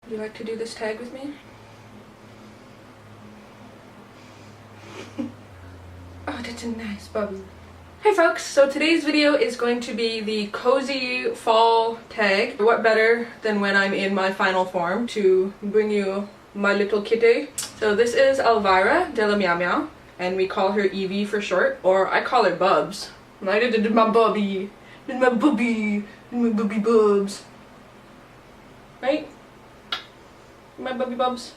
Would you like to do this tag with me? Oh, that's a nice bubble. Hey folks, so today's video is going to be the cozy fall tag. What better than when I'm in my final form to bring you my little kitty. So this is Elvira de la Meow Meow, and we call her Evie for short, or I call her Bubs. I did my bubby, my bubby bubs. Right? My bubby bubs.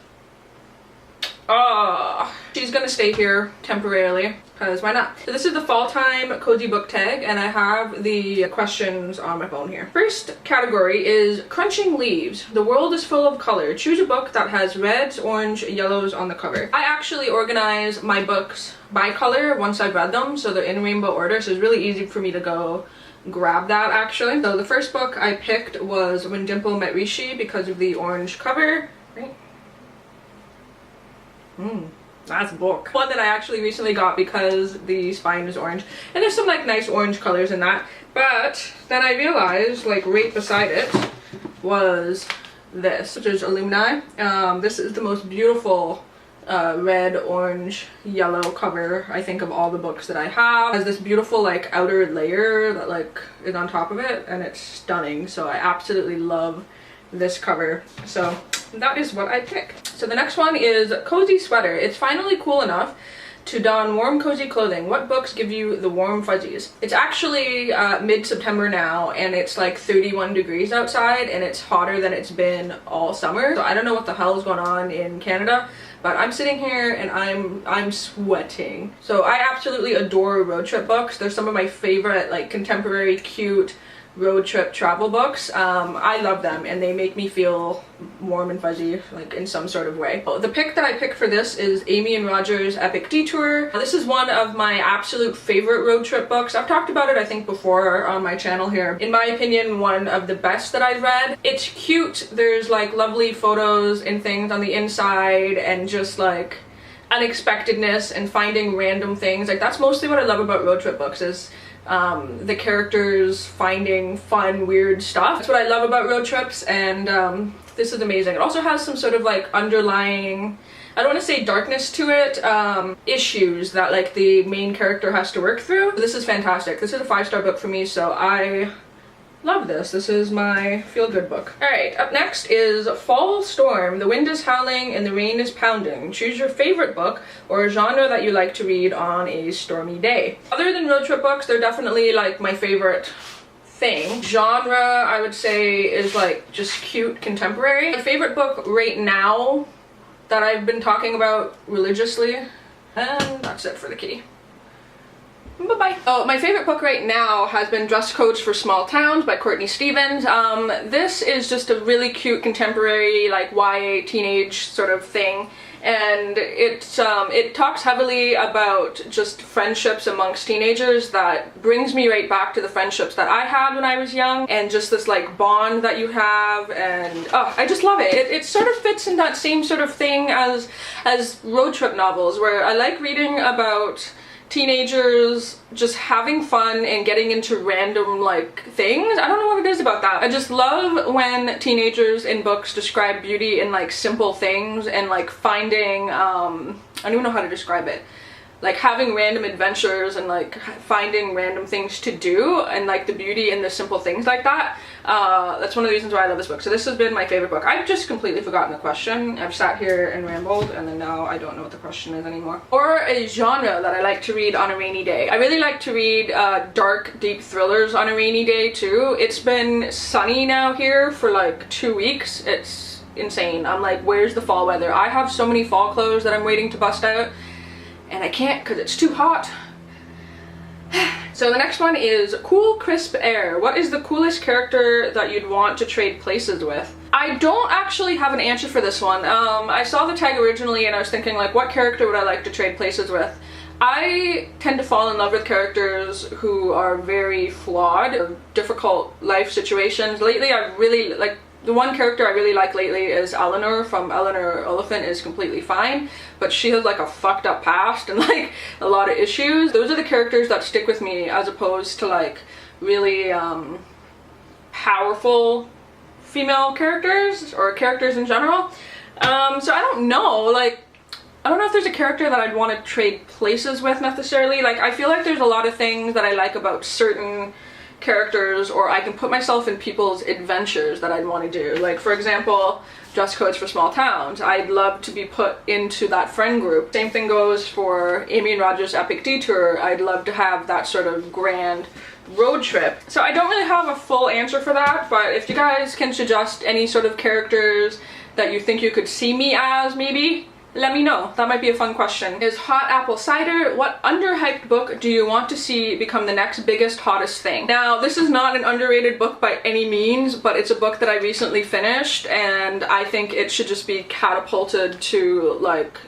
Ah, she's gonna stay here temporarily, because why not? So this is the fall time cozy book tag, and I have the questions on my phone here. First category is crunching leaves. The world is full of color. Choose a book that has reds, orange, yellows on the cover. I actually organize my books by color once I've read them, so they're in rainbow order, so it's really easy for me to go grab that actually. So the first book I picked was When Dimple Met Rishi because of the orange cover. Right? That's a book. One that I actually recently got because the spine is orange, and there's some like nice orange colors in that, but then I realized like right beside it was this, which is Alumni. This is the most beautiful red, orange, yellow cover I think of all the books that I have. It has this beautiful like outer layer that like is on top of it, and it's stunning, so I absolutely love this cover. So that is what I picked. So the next one is Cozy Sweater. It's finally cool enough to don warm cozy clothing. What books give you the warm fuzzies? It's actually mid-September now, and it's like 31 degrees outside, and it's hotter than it's been all summer. So I don't know what the hell is going on in Canada, but I'm sitting here and I'm sweating. So I absolutely adore road trip books. They're some of my favorite like contemporary cute road trip travel books. I love them, and they make me feel warm and fuzzy like in some sort of way. The pick that I picked for this is Amy and Roger's Epic Detour. This is one of my absolute favorite road trip books. I've talked about it I think before on my channel here. In my opinion, one of the best that I've read. It's cute, there's like lovely photos and things on the inside, and just like unexpectedness and finding random things. Like that's mostly what I love about road trip books, is the characters finding fun, weird stuff. That's what I love about road trips, and this is amazing. It also has some sort of like underlying, I don't want to say darkness to it, issues that like the main character has to work through. This is fantastic. This is a 5-star book for me, so I love this. This is my feel-good book. Alright, up next is Fall Storm. The wind is howling and the rain is pounding. Choose your favorite book or a genre that you like to read on a stormy day. Other than road trip books, they're definitely like my favorite thing. Genre, I would say, is like just cute contemporary. My favorite book right now that I've been talking about religiously, and that's it for the kitty. Bye-bye. Oh, my favorite book right now has been Dress Codes for Small Towns by Courtney Stevens. This is just a really cute contemporary like YA teenage sort of thing, and it talks heavily about just friendships amongst teenagers that brings me right back to the friendships that I had when I was young, and just this like bond that you have, and oh, I just love it. It sort of fits in that same sort of thing as road trip novels, where I like reading about teenagers just having fun and getting into random like things. I don't know what it is about that. I just love when teenagers in books describe beauty in like simple things, and like finding I don't even know how to describe it, like having random adventures and like finding random things to do, and like the beauty in the simple things like that. That's one of the reasons why I love this book. So this has been my favorite book. I've just completely forgotten the question. I've sat here and rambled, and then now I don't know what the question is anymore. Or a genre that I like to read on a rainy day. I really like to read dark, deep thrillers on a rainy day too. It's been sunny now here for like 2 weeks. It's insane. I'm like, where's the fall weather? I have so many fall clothes that I'm waiting to bust out, and I can't because it's too hot. So the next one is Cool Crisp Air. What is the coolest character that you'd want to trade places with? I don't actually have an answer for this one. I saw the tag originally and I was thinking like, what character would I like to trade places with? I tend to fall in love with characters who are very flawed or difficult life situations. Lately I really like, the one character I really like lately is Eleanor from Eleanor Oliphant Is Completely Fine, but she has like a fucked up past and like a lot of issues. Those are the characters that stick with me, as opposed to like really powerful female characters or characters in general. So I don't know, like, I don't know if there's a character that I'd want to trade places with necessarily. Like, I feel like there's a lot of things that I like about certain characters, or I can put myself in people's adventures that I'd want to do. Like, for example, dress codes for small towns. I'd love to be put into that friend group. Same thing goes for Amy and Roger's epic detour. I'd love to have that sort of grand road trip. So I don't really have a full answer for that, but if you guys can suggest any sort of characters that you think you could see me as, maybe let me know. That might be a fun question. Is hot apple cider? What underhyped book do you want to see become the next biggest, hottest thing? Now, this is not an underrated book by any means, but it's a book that I recently finished, and I think it should just be catapulted to, like,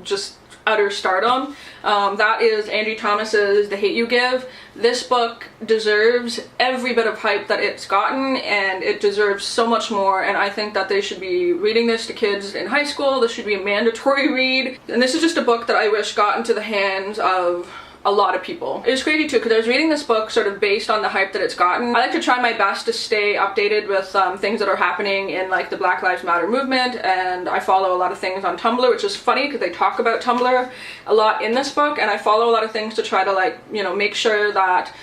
just utter stardom. That is Angie Thomas's The Hate U Give. This book deserves every bit of hype that it's gotten, and it deserves so much more, and I think that they should be reading this to kids in high school. This should be a mandatory read, and this is just a book that I wish got into the hands of a lot of people. It was crazy too, because I was reading this book sort of based on the hype that it's gotten. I like to try my best to stay updated with things that are happening in, like, the Black Lives Matter movement, and I follow a lot of things on Tumblr, which is funny because they talk about Tumblr a lot in this book, and I follow a lot of things to try to, like, you know, make sure that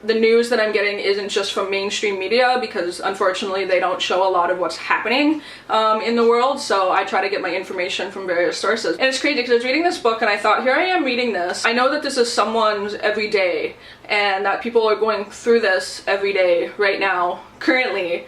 the news that I'm getting isn't just from mainstream media, because unfortunately they don't show a lot of what's happening in the world, so I try to get my information from various sources. And it's crazy because I was reading this book and I thought, here I am reading this. I know that this is someone's everyday, and that people are going through this every day right now, currently,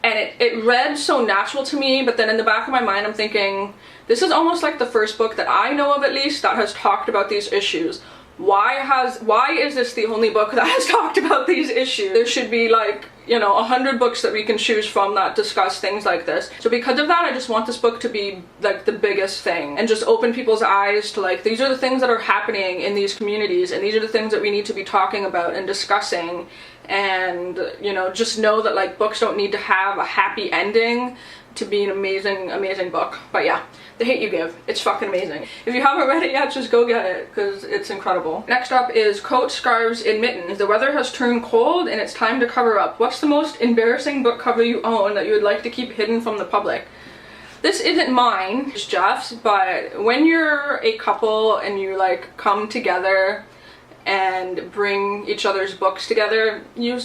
and it read so natural to me, but then in the back of my mind I'm thinking, this is almost like the first book that I know of, at least, that has talked about these issues. Why is this the only book that has talked about these issues? There should be, like, you know, 100 books that we can choose from that discuss things like this. So because of that, I just want this book to be, like, the biggest thing, and just open people's eyes to, like, these are the things that are happening in these communities, and these are the things that we need to be talking about and discussing, and, you know, just know that, like, books don't need to have a happy ending to be an amazing, amazing book. But yeah, The Hate U Give. It's fucking amazing. If you haven't read it yet, just go get it, because it's incredible. Next up is Coats, Scarves, and Mittens. The weather has turned cold and it's time to cover up. What's the most embarrassing book cover you own that you would like to keep hidden from the public? This isn't mine, it's Jeff's, but when you're a couple and you, like, come together and bring each other's books together, you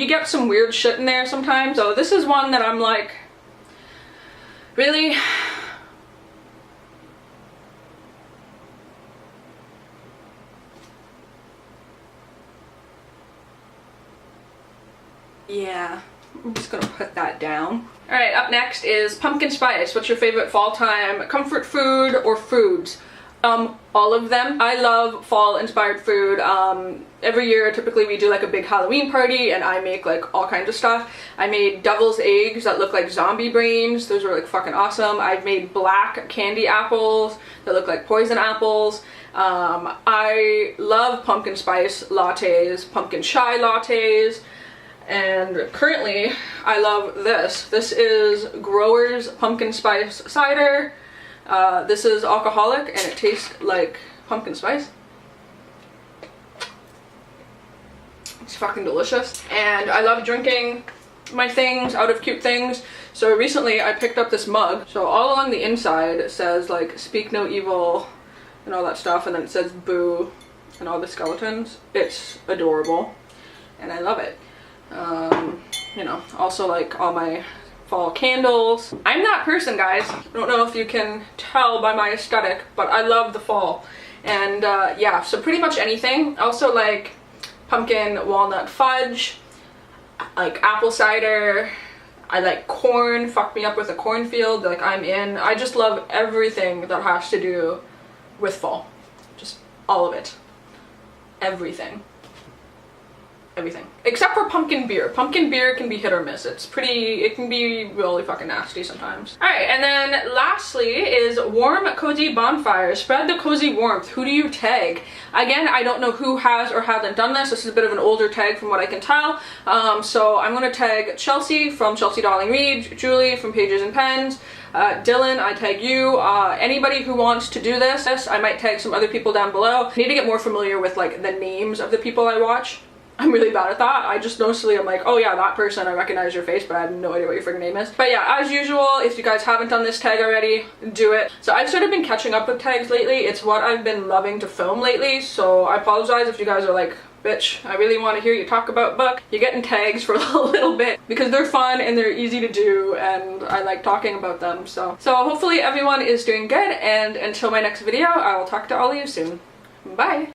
get some weird shit in there sometimes. So this is one that I'm like, really? Yeah, I'm just gonna put that down. Alright, up next is pumpkin spice. What's your favorite fall time comfort food or foods? All of them. I love fall inspired food. Every year typically we do, like, a big Halloween party, and I make, like, all kinds of stuff. I made devil's eggs that look like zombie brains. Those were, like, fucking awesome. I've made black candy apples that look like poison apples. I love pumpkin spice lattes, pumpkin chai lattes. And currently, I love this. This is Grower's Pumpkin Spice Cider. This is alcoholic, and it tastes like pumpkin spice. It's fucking delicious. And I love drinking my things out of cute things. So recently, I picked up this mug. So all along the inside, it says, like, speak no evil and all that stuff. And then it says boo and all the skeletons. It's adorable. And I love it. You know, also, like, all my fall candles. I'm that person, guys. I don't know if you can tell by my aesthetic, but I love the fall. And yeah, so pretty much anything. I also like pumpkin walnut fudge, like apple cider. I like corn. Fuck me up with a cornfield, like, I'm in. I just love everything that has to do with fall. Just all of it. Everything. Everything. Except for pumpkin beer. Pumpkin beer can be hit or miss. It can be really fucking nasty sometimes. Alright, and then lastly is warm, cozy bonfire. Spread the cozy warmth. Who do you tag? Again, I don't know who has or hasn't done this. This is a bit of an older tag from what I can tell. So I'm going to tag Chelsea from Chelsea Darling Reed, Julie from Pages and Pens, Dylan, I tag you. Anybody who wants to do this, I might tag some other people down below. I need to get more familiar with, like, the names of the people I watch. I'm really bad at that. I just mostly I'm like, oh yeah, that person, I recognize your face, but I have no idea what your freaking name is. But yeah, as usual, if you guys haven't done this tag already, do it. So I've sort of been catching up with tags lately. It's what I've been loving to film lately, so I apologize if you guys are like, bitch, I really want to hear you talk about book. You're getting tags for a little bit because they're fun and they're easy to do and I like talking about them. So hopefully everyone is doing good, and until my next video, I will talk to all of you soon. Bye!